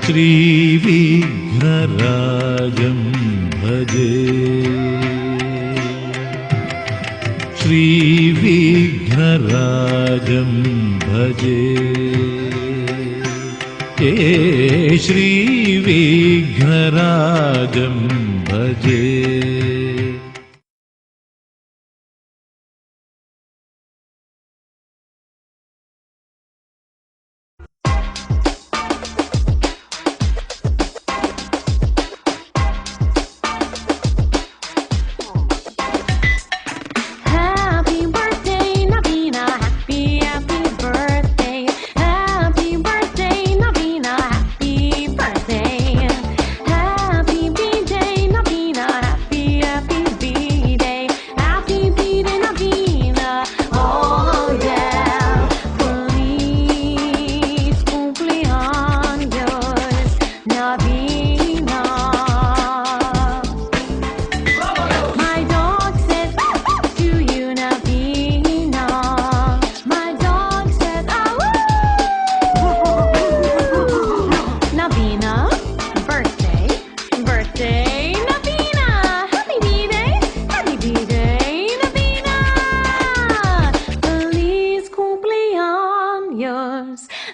श्रीविघ्नराजं भजे श्रीविघ्नराजं भजे श्रीविघ्नराजं भजे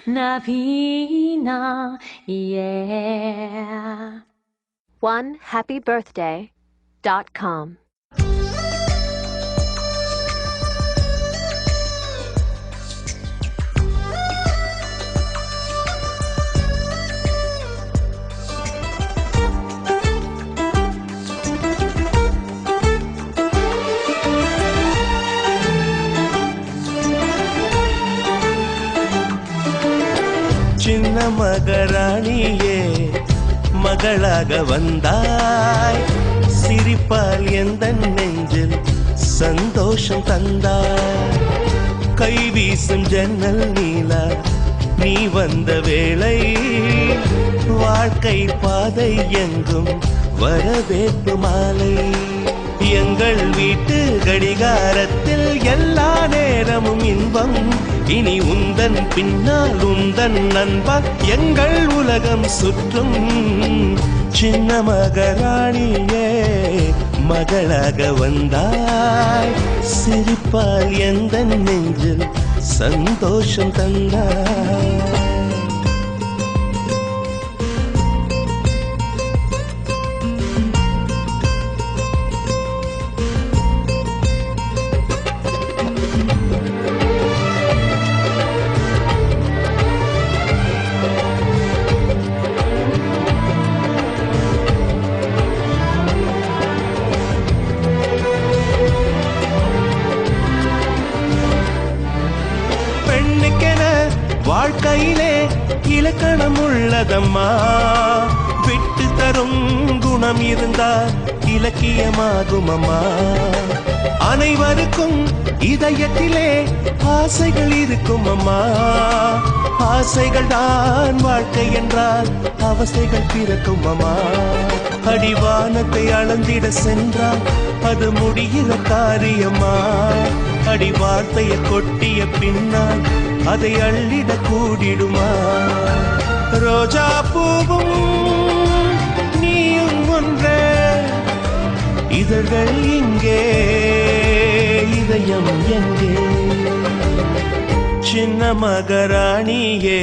Navina, yeah. OneHappyBirthday.com. சின்ன மகராணியே மகளாக வந்தாய் சிரிப்பால் எந்த நெஞ்சில் சந்தோஷம் தந்தாய் கை வீசும் ஜன்னல் நீலா நீ வந்த வேளை வாழ்க்கை பாதை எங்கும் வரவேற்பு மாலை எங்கள் வீட்டு கடிகாரத்தில் எல்லா நேரமும் இன்பம் இனி உந்தன் பின்னால் உந்தன் நண்பன் எங்கள் உலகம் சுற்றும் சின்ன மகராணியே மகளாக வந்தாய் சிரிப்பால் எந்த நெஞ்சில் சந்தோஷம் தந்தாய் வாழ்க்கையிலே இலக்கணம் உள்ளதம்மா விட்டு தரும் குணம் இருந்தால் இலக்கியமாகும் அம்மா அனைவருக்கும் இதயத்திலே ஆசைகள் இருக்கும் அம்மா ஆசைகள் தான் வாழ்க்கை என்றால் அவசைகள் பிறக்கும் அம்மா அடிவானத்தை அளந்திட சென்றால் அது முடிகிற காரியமா அடி வார்த்தையை கொட்டிய பின்னால் அதை அள்ளிட கூடிடுமா ரோஜா பூவும் நீயும் ஒன்றே இதழ்கள் இங்கே இதயம் எங்கே சின்ன மகராணியே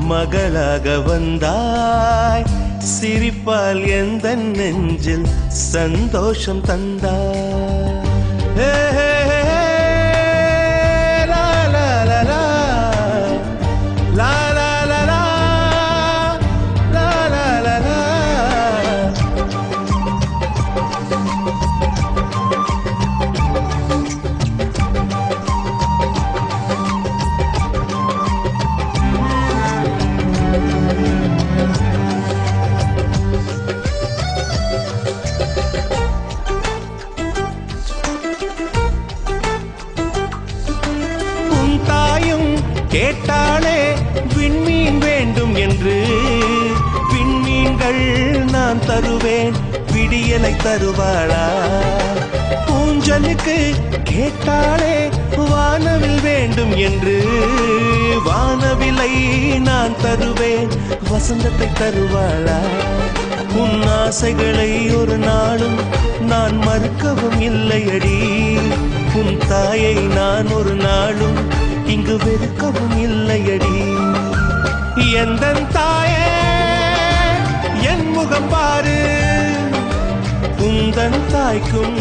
மகளாக வந்தாய் சிரிப்பால் எந்த நெஞ்சில் சந்தோஷம் தந்தாய் கேட்டாளே விண்மீன் வேண்டும் என்று விண்மீன்கள் நான் தருவேன் விடியலை தருவாளா பூஞ்ச ஊஞ்சலுக்கு கேட்டாளே வானவில் வேண்டும் என்று. வானவிலை நான் தருவேன், வசந்தத்தை தருவாளா? உன் ஆசைகளை ஒரு நாளும் நான் மறுக்கவும் இல்லையடி. உன் தாயை நான் ஒரு நாளும் இங்கு வெறுக்கவும் இல்லையடி. எந்தன் தாயே என் முகம் பாரு, உந்தன் தாய்க்கும்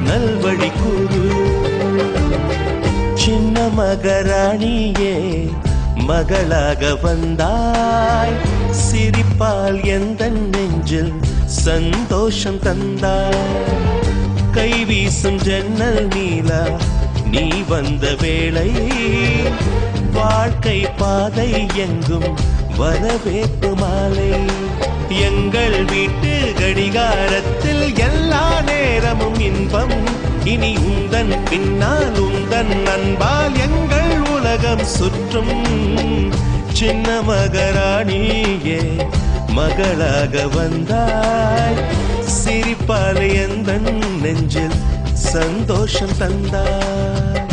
நல்வழி கூறு. சின்ன மகராணியே மகளாக வந்தாய், சிரிப்பால் எந்தன் நெஞ்சில் சந்தோஷம் தந்தாய். கைவீசும் ஜன்னல் நீலா நீ வந்த வேளை, வாழ்க்கை பாதை எங்கும் வரவேற்பு மாலை. எங்கள் வீட்டு கடிகாரத்தில் எல்லா நேரமும் இன்பம். இனி உந்தன் பின்னால் உந்தன் அன்பால் எங்கள் உலகம் சுற்றும். சின்ன மகராணியே மகளாக வந்தாய், சிரிப்பால் எந்தன் நெஞ்சில் சந்தோஷம் தந்தாய்.